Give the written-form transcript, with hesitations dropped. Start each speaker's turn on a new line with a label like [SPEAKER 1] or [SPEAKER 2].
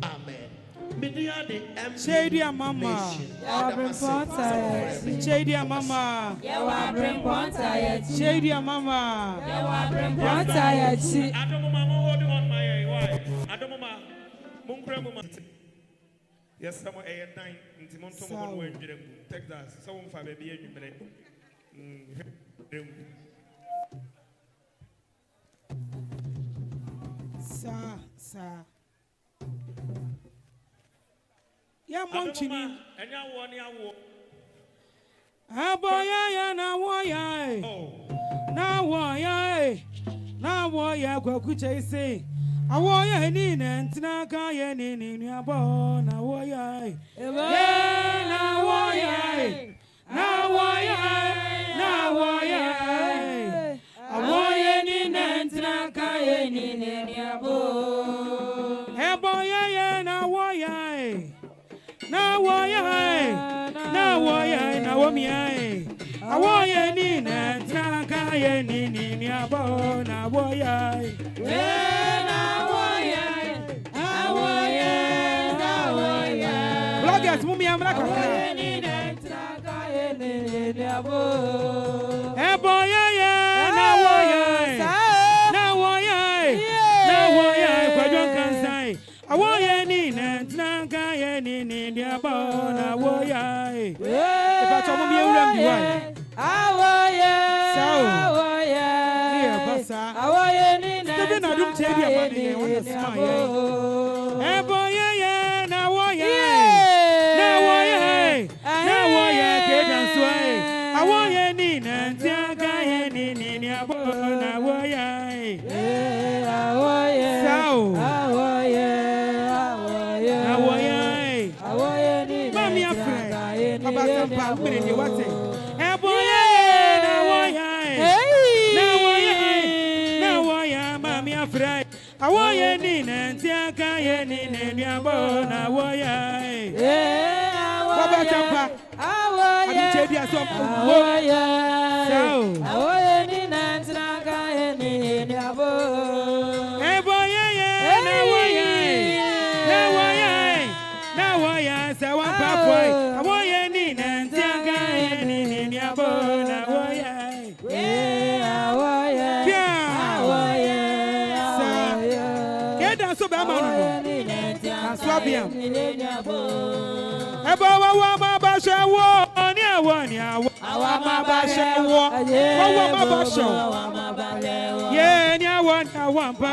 [SPEAKER 1] Amen. Media the
[SPEAKER 2] Chedia mama. Chedia mama. Chedia mama.
[SPEAKER 3] Holding on my why? Adomama. Munkremuma. Yes, someone a nine in Timonto when you Texas. Someone for baby in minute.
[SPEAKER 2] Sir. Ya monchini.
[SPEAKER 3] Enya woni awo.
[SPEAKER 2] Aboya ya na woya. Na woya. Na woya kwa kucha ise. Awoya ni na ntina ka ye ni abo na woya. Na woya. Na woya. Na woya. Awoya ni na ntina ka ye ni abo. Aboya ya na woya. Na woya, na woya, na womiya. Awoya ni na traka ye ni abo na woya. Na woya, awoya, na woya. Bloggers, mumi amra kaka. Awoya ni na traka ye ni abo. Eboya ye na woya, na woya, na woya. Kwajon kansai. Awoya ni na traka ye ni abo na woya. If I told me you run the
[SPEAKER 4] Awoya,
[SPEAKER 2] awoya, yeah, basa.
[SPEAKER 4] Awoya ni na
[SPEAKER 2] Steven, I don't tell you money. I want to smile. Hey boy, yeah, na woya, na woya, na woya, get and sway. Awoya ni na traka ye ni abo na woya.
[SPEAKER 4] Awoya, awoya.
[SPEAKER 2] Abasampa umene wate eboye na woya mami afrai awoye ni na ntiaka ye ni abo na woya Abasampa awoye abichedia so
[SPEAKER 4] awoye awoye ni na ntiaka ye ni abo
[SPEAKER 2] eboye na woya sawa papoy awoye ni na ntiaka ye ni abo na woya so be amanu no aswabia ebo wa ma ba shewo ni awo ni awo ma ba shewo wo ma ba shewo ye ni awo ni awo mpa